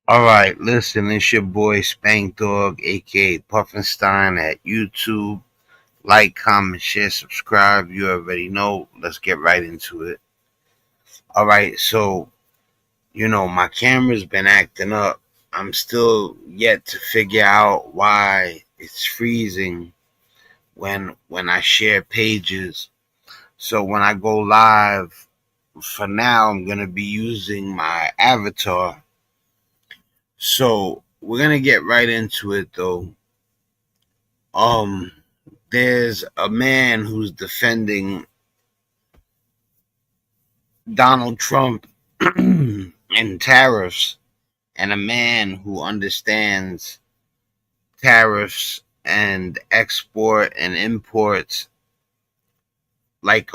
All right, listen, it's your boy Spankdog, aka Puffinstein at YouTube. Like, comment, share, subscribe. You already know. Let's get right into it. All right, so my camera's been acting up. I'm still yet to figure out why it's freezing when I share pages. So when I go live, for now, I'm gonna be using my avatar. So we're gonna get right into it, though. Um, there's a man who's defending Donald Trump and tariffs, and a man who understands tariffs and export and imports like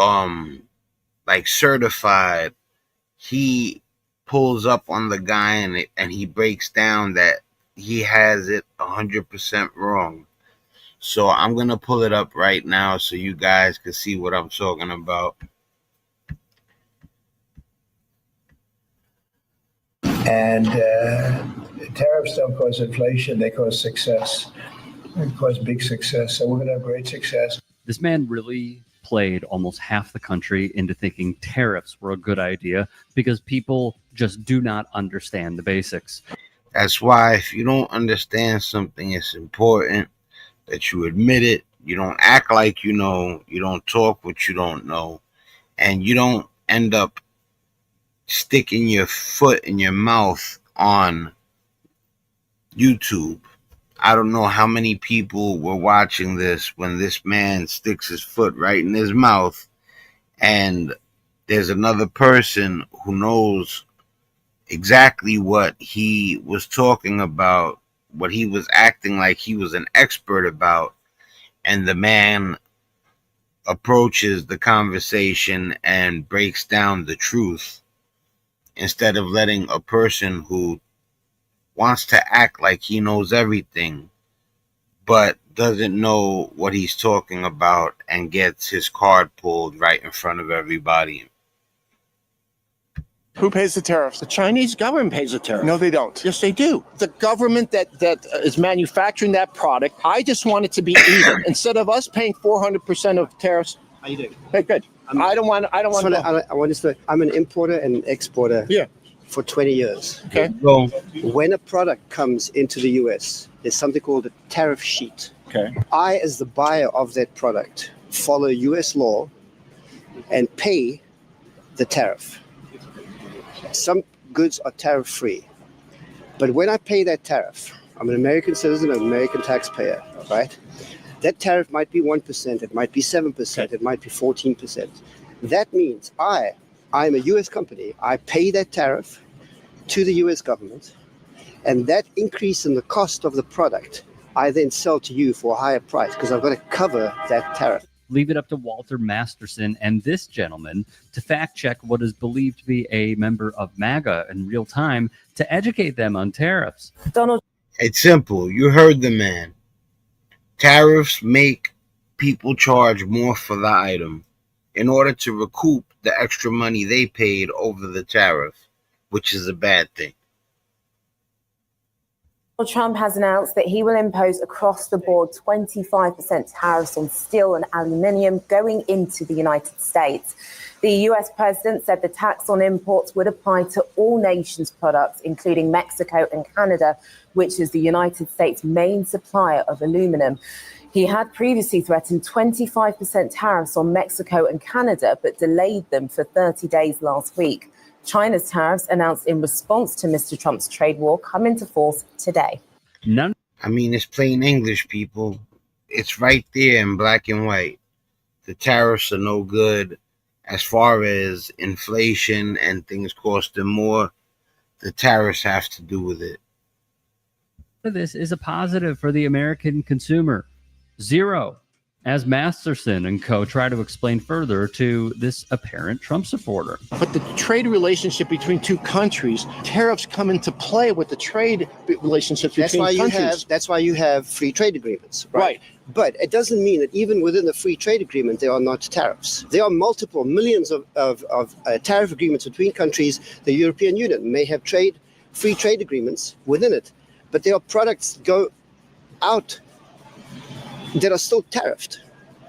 certified. He pulls up on the guy and he breaks down that he has it 100% wrong. So I'm gonna pull it up right now so you guys can see what I'm talking about. And tariffs don't cause inflation; they cause success. They cause big success. So we're going to have great success. This man really played almost half the country into thinking tariffs were a good idea because people just do not understand the basics. That's why if you don't understand something, it's important that you admit it. You don't act like you know. You don't talk what you don't know. And you don't end up sticking your foot in your mouth on YouTube. I don't know how many people were watching this when this man sticks his foot right in his mouth, and there's another person who knows exactly what he was talking about, what he was acting like he was an expert about, and the man approaches the conversation and breaks down the truth instead of letting a person who wants to act like he knows everything but doesn't know what he's talking about and gets his card pulled right in front of everybody. Who pays the tariffs? The Chinese government pays the tariff. No, they don't. Yes, they do. The government that is manufacturing that product, I just want it to be even. Instead of us paying 400% of tariffs. How you doing? Hey, good. I don't want. I want to. I'm an importer and exporter. Yeah. For 20 years. Okay. Well, when a product comes into the U.S., there's something called a tariff sheet. Okay. I, as the buyer of that product, follow U.S. law and pay the tariff. Some goods are tariff-free. But when I pay that tariff, I'm an American citizen, an American taxpayer, right? That tariff might be 1%, it might be 7%, it might be 14%. That means I'm a U.S. company. I pay that tariff to the U.S. government, and that increase in the cost of the product, I then sell to you for a higher price because I've got to cover that tariff. Leave it up to Walter Masterson and this gentleman to fact check what is believed to be a member of MAGA in real time to educate them on tariffs. It's simple. You heard the man. Tariffs make people charge more for the item in order to recoup the extra money they paid over the tariff, which is a bad thing. Trump has announced that he will impose across the board 25% tariffs on steel and aluminium going into the United States. The US president said the tax on imports would apply to all nations' products, including Mexico and Canada, which is the United States' main supplier of aluminum. He had previously threatened 25% tariffs on Mexico and Canada, but delayed them for 30 days last week. China's tariffs, announced in response to Mr. Trump's trade war, come into force today. It's plain English, people. It's right there in black and white. The tariffs are no good as far as inflation and things costing more. The tariffs have to do with it. This is a positive for the American consumer. Zero, as Masterson and co. try to explain further to this apparent Trump supporter. But the trade relationship between two countries, tariffs come into play with the trade relationships between countries. That's why you have free trade agreements, Right. But it doesn't mean that even within the free trade agreement, there are not tariffs. There are multiple millions of tariff agreements between countries. The European Union may have trade free trade agreements within it. But there are products go out that are still tariffed.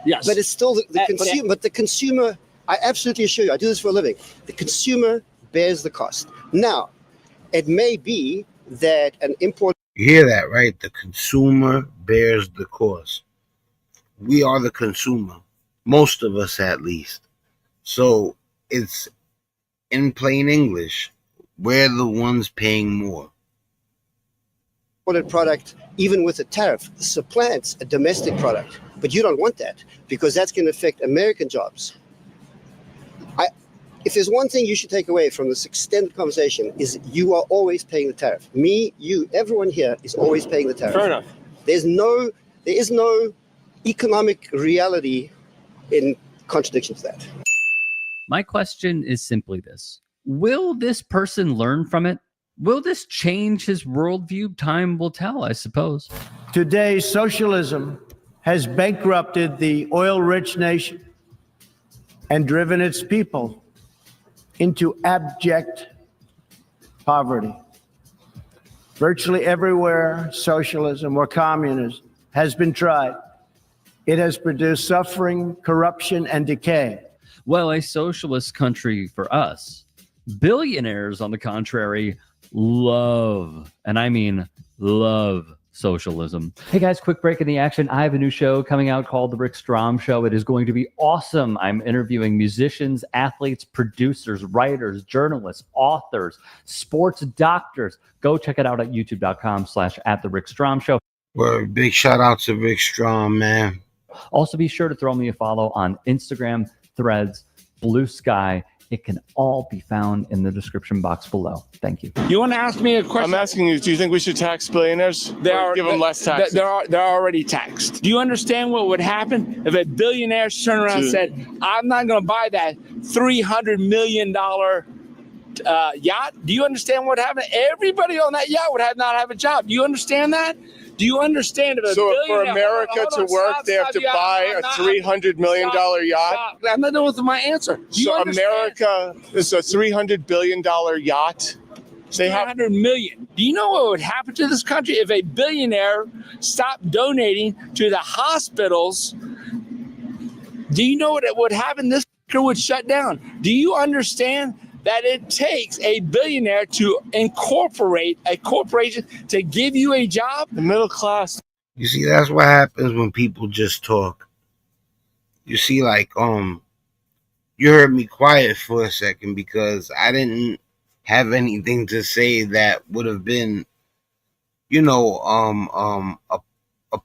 Yes. But it's still the consumer. But the consumer, I absolutely assure you, I do this for a living. The consumer bears the cost. Now, it may be that an import. You hear that, right? The consumer bears the cost. We are the consumer, most of us at least. So it's in plain English, we're the ones paying more. Imported product, even with a tariff, supplants a domestic product. But you don't want that because that's going to affect American jobs. If there's one thing you should take away from this extended conversation is you are always paying the tariff. Me, you, everyone here is always paying the tariff. Fair enough. There is no economic reality in contradiction to that. My question is simply this. Will this person learn from it? Will this change his worldview? Time will tell, I suppose. Today, socialism has bankrupted the oil-rich nation and driven its people into abject poverty. Virtually everywhere socialism or communism has been tried, it has produced suffering, corruption, and decay. Well, a socialist country for us. Billionaires, on the contrary, love, and I mean love, socialism. Hey guys, quick break in the action. I have a new show coming out called The Rick Strom Show. It is going to be awesome. I'm interviewing musicians, athletes, producers, writers, journalists, authors, sports doctors. Go check it out at youtube.com/@TheRickStrom Show. Well, big shout out to Rick Strom, man. Also, be sure to throw me a follow on Instagram, Threads, Blue Sky. It can all be found in the description box below. Thank you. You want to ask me a question? I'm asking you, do you think we should tax billionaires? Give them less taxes? They're already taxed. Do you understand what would happen if a billionaire turned around and said, I'm not going to buy that $300 million yacht? Do you understand what happened? Everybody on that yacht would not have a job. Do you understand that? Do you understand if for America to work, they have to buy a $300 million yacht? I'm not done with my answer. So America is a $300 billion yacht? $300 million. Do you know what would happen to this country if a billionaire stopped donating to the hospitals? Do you know what would happen? This would shut down. Do you understand that it takes a billionaire to incorporate a corporation to give you a job? The middle class. You see, that's what happens when people just talk. You see, like, you heard me quiet for a second because I didn't have anything to say that would have been, a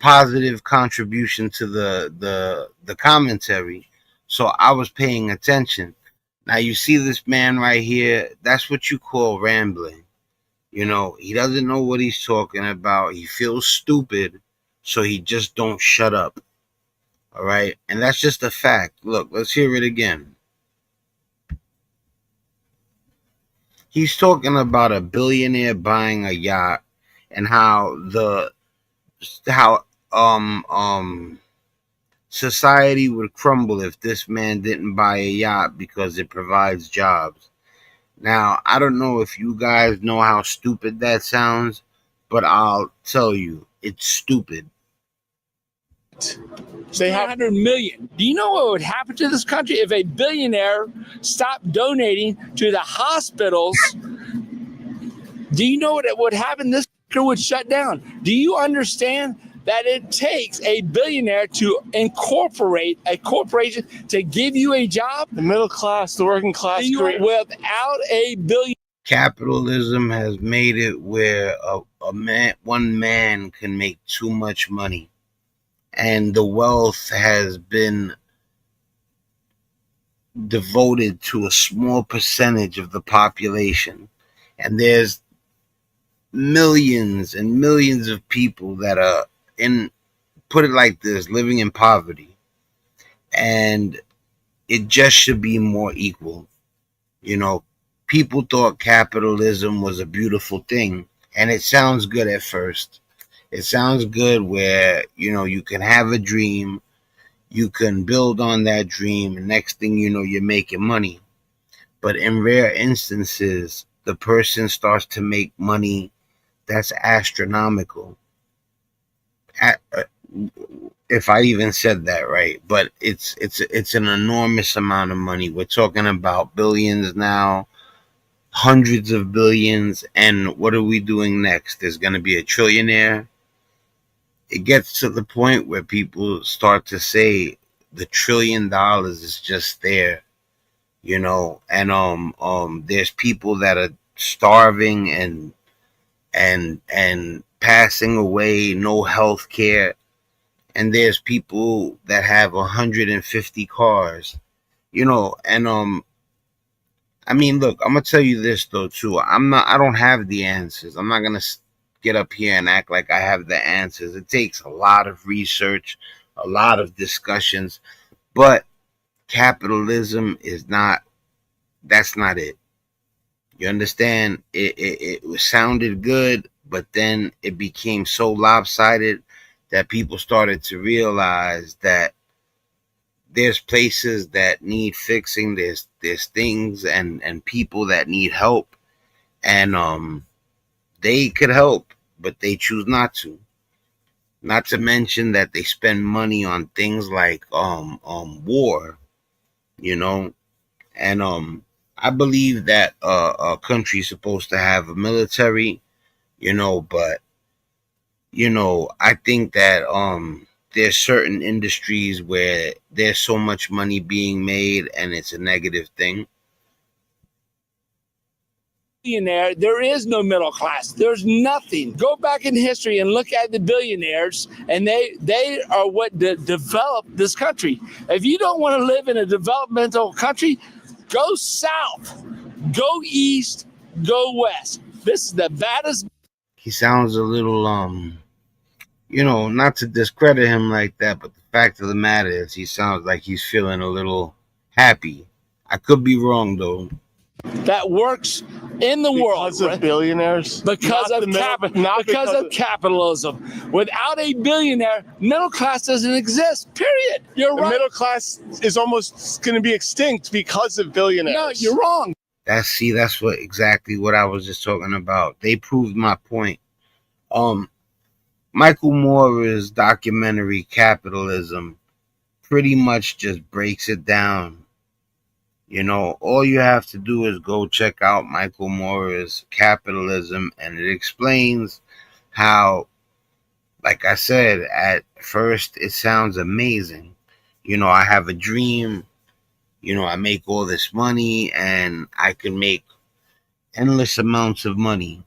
positive contribution to the commentary. So I was paying attention. Now, you see this man right here, that's what you call rambling. He doesn't know what he's talking about. He feels stupid, so he just don't shut up. All right? And that's just a fact. Look, let's hear it again. He's talking about a billionaire buying a yacht and how society would crumble if this man didn't buy a yacht because it provides jobs. Now, I don't know if you guys know how stupid that sounds, but I'll tell you, it's stupid. $300 million. Do you know what would happen to this country if a billionaire stopped donating to the hospitals? Do you know what would happen? This would shut down. Do you understand that it takes a billionaire to incorporate a corporation to give you a job? The middle class, the working class. Without a billion. Capitalism has made it where one man can make too much money. And the wealth has been devoted to a small percentage of the population. And there's millions and millions of people that are put it like this, living in poverty. And it just should be more equal. People thought capitalism was a beautiful thing, and it sounds good at first. It sounds good where, you can have a dream, you can build on that dream, and next thing you know, you're making money. But in rare instances, the person starts to make money that's astronomical. If I even said that right, but it's an enormous amount of money. We're talking about billions now, hundreds of billions, and what are we doing next? There's going to be a trillionaire. It gets to the point where people start to say the $1 trillion is just there, and there's people that are starving and passing away, no health care, and there's people that have 150 cars, and I mean, look, I'm gonna tell you this though too. I don't have the answers. I'm not gonna get up here and act like I have the answers. It takes a lot of research, a lot of discussions, but capitalism is not. That's not it. You understand? It sounded good, but then it became so lopsided that people started to realize that there's places that need fixing. There's things and people that need help, and they could help, but they choose not to. Not to mention that they spend money on things like war, you know, and I believe that a country's supposed to have a military, but I think that there's certain industries where there's so much money being made and it's a negative thing. There is no middle class. There's nothing. Go back in history and look at the billionaires, and they are what developed this country. If you don't want to live in a developmental country, go south, go east, go west. This is the baddest. He sounds a little not to discredit him like that, but the fact of the matter is he sounds like he's feeling a little happy. I could be wrong though. That works in the world because of billionaires, because of capitalism. Without a billionaire, middle class doesn't exist. Period. You're right. The middle class is almost going to be extinct because of billionaires. No, you're wrong. That's exactly what I was just talking about. They proved my point. Michael Moore's documentary Capitalism pretty much just breaks it down. All you have to do is go check out Michael Moore's Capitalism, and it explains how, like I said, at first it sounds amazing. I have a dream, I make all this money and I can make endless amounts of money.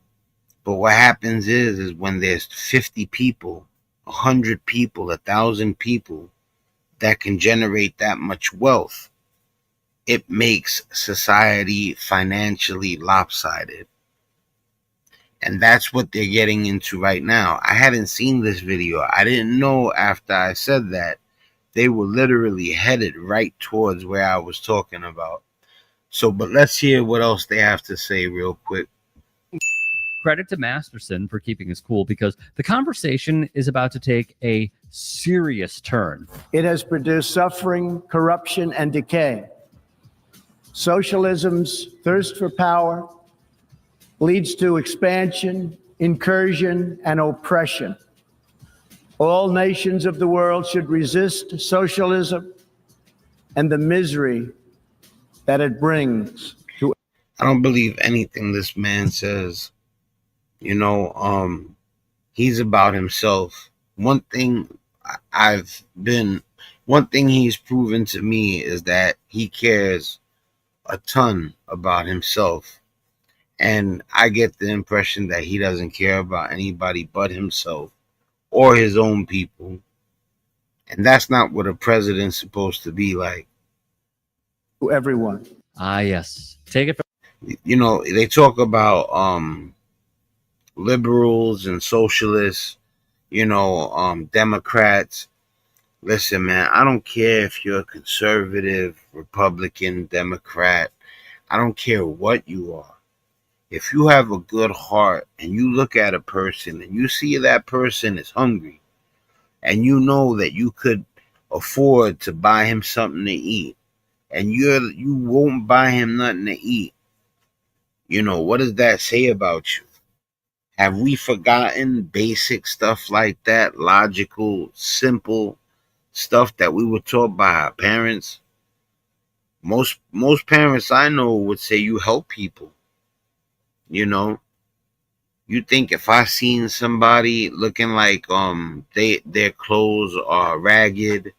But what happens is when there's 50 people, 100 people, 1,000 people that can generate that much wealth, it makes society financially lopsided. And that's what they're getting into right now. I hadn't seen this video. I didn't know after I said that they were literally headed right towards where I was talking about. But let's hear what else they have to say real quick. Credit to Masterson for keeping us cool, because the conversation is about to take a serious turn. It has produced suffering, corruption, and decay. Socialism's thirst for power leads to expansion, incursion, and oppression. All nations of the world should resist socialism and the misery that it brings to. I don't believe anything this man says. He's about himself. One thing he's proven to me is that he cares a ton about himself. And I get the impression that he doesn't care about anybody but himself or his own people. And that's not what a president's supposed to be like. To everyone. Yes. Take it. They talk about liberals and socialists, Democrats. Listen, man, I don't care if you're a conservative, Republican, Democrat. I don't care what you are. If you have a good heart and you look at a person and you see that person is hungry and you know that you could afford to buy him something to eat and you won't buy him nothing to eat, What does that say about you? Have we forgotten basic stuff like that? Logical, simple stuff that we were taught by our parents? Most parents I know would say you help people. You think if I seen somebody looking like their clothes are ragged,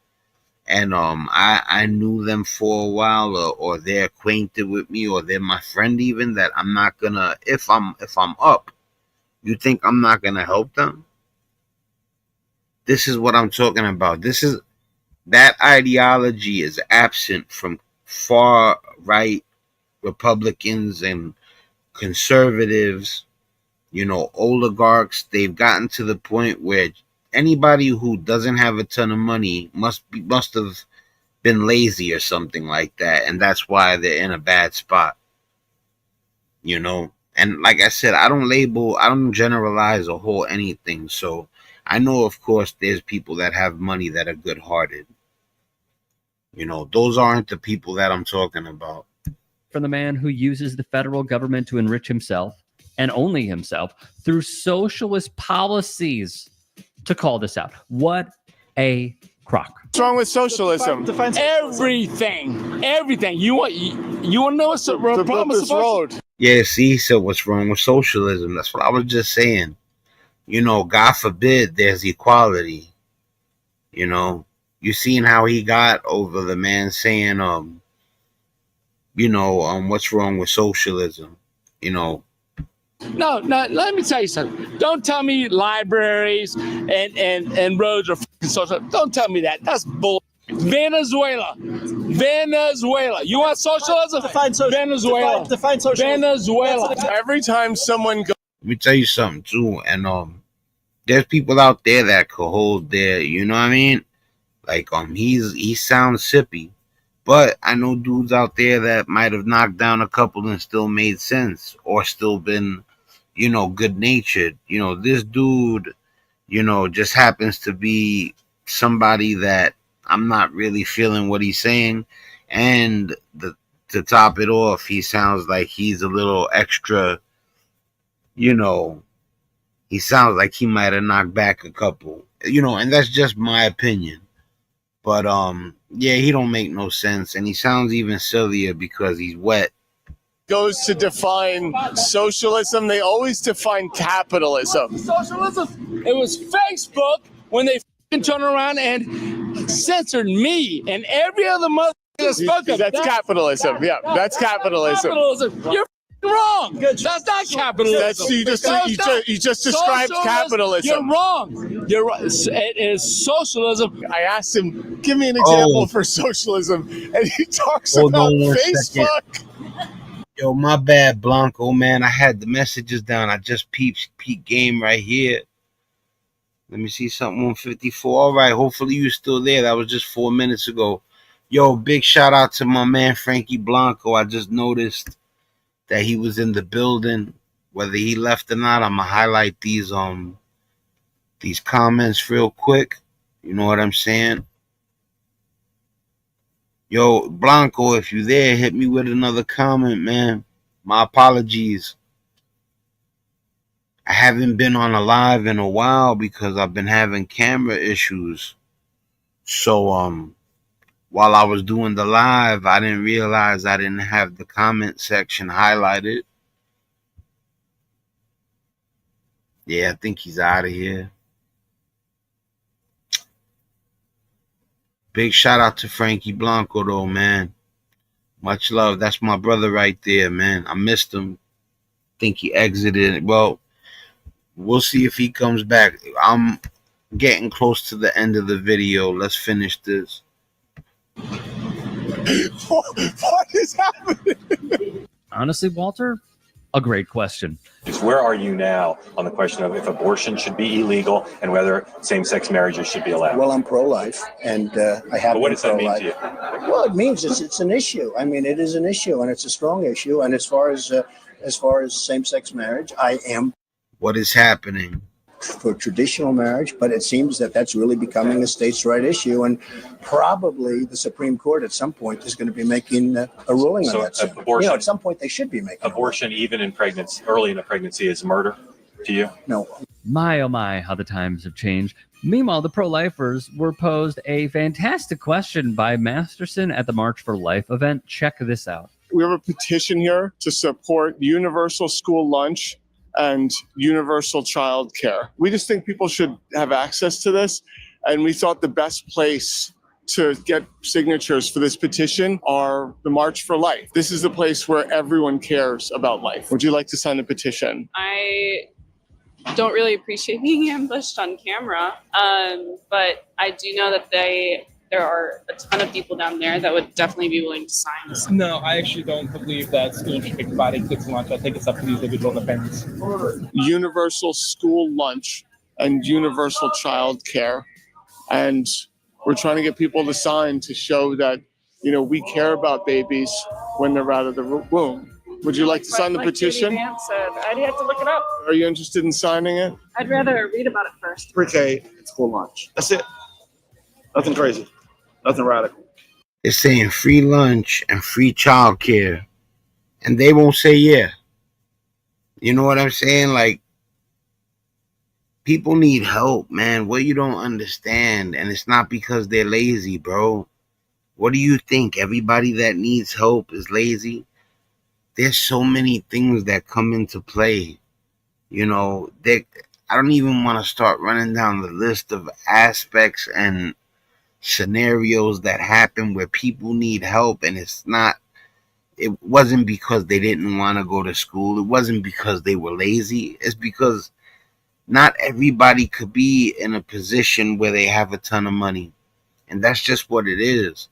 and I knew them for a while, or they're acquainted with me, or they're my friend even, that I'm not gonna, if I'm up, you think I'm not gonna help them? This is what I'm talking about. That ideology is absent from far right Republicans and conservatives, oligarchs. They've gotten to the point where anybody who doesn't have a ton of money must have been lazy or something like that, and that's why they're in a bad spot. And like I said, I don't generalize or whole anything. So I know, of course, there's people that have money that are good-hearted. Those aren't the people that I'm talking about. From the man who uses the federal government to enrich himself and only himself through socialist policies, to call this out. What a crock. What's wrong with socialism? Everything. You want to know what's the problem with this road? Yeah, see, so what's wrong with socialism? That's what I was just saying. God forbid there's equality. You seen how he got over the man saying, what's wrong with socialism? No, let me tell you something. Don't tell me libraries and roads are fucking social. Don't tell me that. That's bull. Venezuela. You want socialism? Define Venezuela. Define socialism. Venezuela. Every time someone goes. Let me tell you something too, and there's people out there that could hold their, you know what I mean? Like he sounds sippy, but I know dudes out there that might have knocked down a couple and still made sense, or still been, good natured. This dude, just happens to be somebody that I'm not really feeling what he's saying, and to top it off, he sounds like he's a little extra. He sounds like he might have knocked back a couple, and that's just my opinion. But yeah, he don't make no sense, and he sounds even sillier because he's wet. Goes to define socialism, they always define capitalism. Socialism. It was Facebook when they turned around and censored me and every other mother that spoke up. That's capitalism. Yeah, that's capitalism. You're wrong. That's not capitalism. You just described capitalism. You're wrong. You're right. It is socialism. I asked him, give me an example for socialism, and he talks about Facebook. Yo, my bad, Blanco, man. I had the messages down. I just peeped game right here. Let me see something on 54. All right, hopefully you're still there. That was just 4 minutes ago. Yo, big shout out to my man Frankie Blanco. I just noticed that he was in the building. Whether he left or not, I'm gonna highlight these comments real quick. You know what I'm saying? Yo, Blanco, if you there, hit me with another comment, man. My apologies. I haven't been on a live in a while because I've been having camera issues. So while I was doing the live, I didn't realize I didn't have the comment section highlighted. Yeah, I think he's out of here. Big shout out to Frankie Blanco, though, man. Much love. That's my brother right there, man. I missed him. Think he exited. Well, we'll see if he comes back. I'm getting close to the end of the video. Let's finish this. What is happening? Honestly, Walter, a great question. Where are you now on the question of if abortion should be illegal and whether same-sex marriages should be allowed? Well, I'm pro-life, and I have What been does that mean pro-life. to you? Well, it means it's an issue. I mean, it is an issue, and it's a strong issue. And as far as same-sex marriage, I am. What is happening? for traditional marriage, but it seems that that's really becoming a states' right issue, and probably the Supreme Court at some point is going to be making a ruling on that. Abortion, at some point they should be making abortion, even in pregnancy, early in the pregnancy, is murder to you? No. My, oh my, how the times have changed. Meanwhile, the pro-lifers were posed a fantastic question by Masterson at the March for Life event. Check this out. We have a petition here to support universal school lunch and universal child care. We just think people should have access to this, and we thought the best place to get signatures for this petition are the March for Life. This is the place where everyone cares about life. Would you like to sign a petition? I don't really appreciate being ambushed on camera, but I do know that there are a ton of people down there that would definitely be willing to sign this. No, I actually don't believe that schools should be providing kids lunch. I think it's up to the individual and the parents. Universal school lunch and universal child care. And we're trying to get people to sign to show that, we care about babies when they're out of the womb. Would you like to sign the petition? Like said, I'd have to look it up. Are you interested in signing it? I'd rather read about it first. Pre-K school lunch. That's it. Nothing crazy. Nothing radical. They're saying free lunch and free childcare, and they won't say yeah. You know what I'm saying? Like, people need help, man. What you don't understand, and it's not because they're lazy, bro. What do you think? Everybody that needs help is lazy? There's so many things that come into play. I don't even want to start running down the list of aspects and scenarios that happen where people need help, and it wasn't because they didn't want to go to school. It wasn't because they were lazy. It's because not everybody could be in a position where they have a ton of money, and that's just what it is.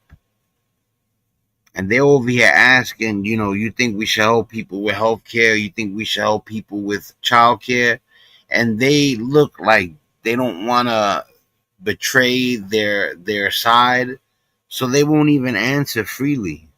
And they're over here asking, you think we should help people with health care? You think we should help people with child care? And they look like they don't want to betray their side, so they won't even answer freely.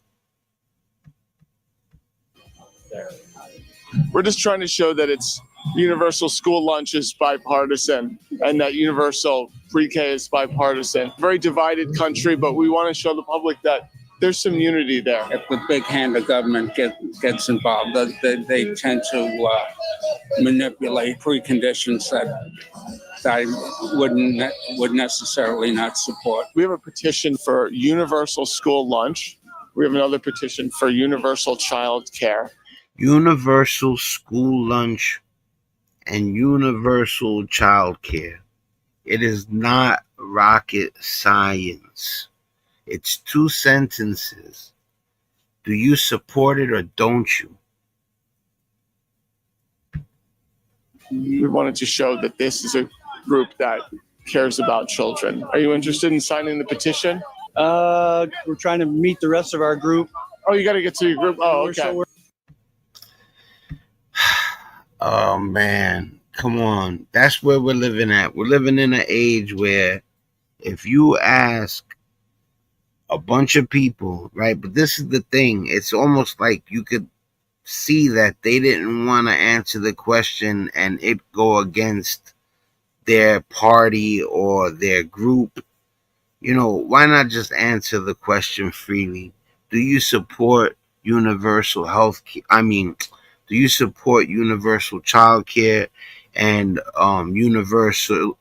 We're just trying to show that it's universal school lunch is bipartisan and that universal pre-K is bipartisan. Very divided country, but we want to show the public that there's some unity there. If the big hand of government gets involved, they tend to manipulate preconditions that I would necessarily not support. We have a petition for universal school lunch. We have another petition for universal child care. Universal school lunch and universal child care. It is not rocket science. It's 2 sentences. Do you support it or don't you? We wanted to show that this is a group that cares about children. Are you interested in signing the petition? We're trying to meet the rest of our group. Oh, you got to get to your group? Oh, okay. Oh, man. Come on. That's where we're living at. We're living in an age where if you ask a bunch of people, right? But this is the thing. It's almost like you could see that they didn't want to answer the question and it go against their party or their group. Why not just answer the question freely? Do you support universal health care? Do you support universal child care and universal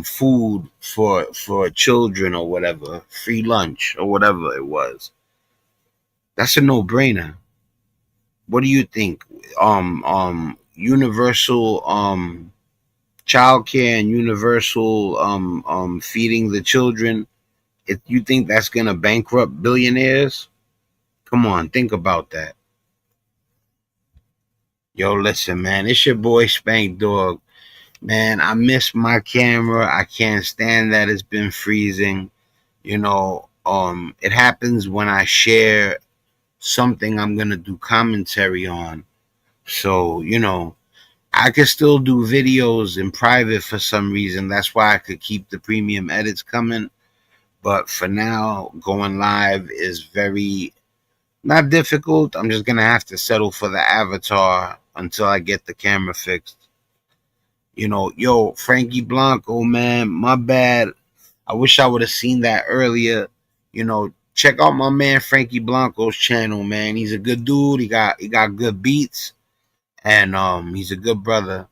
food for children or whatever, free lunch or whatever it was? That's a no-brainer. What do you think? Universal child care and universal feeding the children. If you think that's gonna bankrupt billionaires, come on, think about that. Yo, listen, man, it's your boy Spankdog. Man, I miss my camera. I can't stand that it's been freezing. It happens when I share something I'm gonna do commentary on. So, I could still do videos in private for some reason. That's why I could keep the premium edits coming. But for now, going live is very not difficult. I'm just gonna have to settle for the avatar until I get the camera fixed. Yo, Frankie Blanco, man, my bad. I wish I would have seen that earlier. Check out my man Frankie Blanco's channel, man. He's a good dude. He got good beats, and he's a good brother.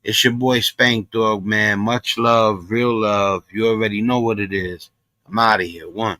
It's your boy Spankdog, man. Much love, real love. You already know what it is. I'm out of here. One.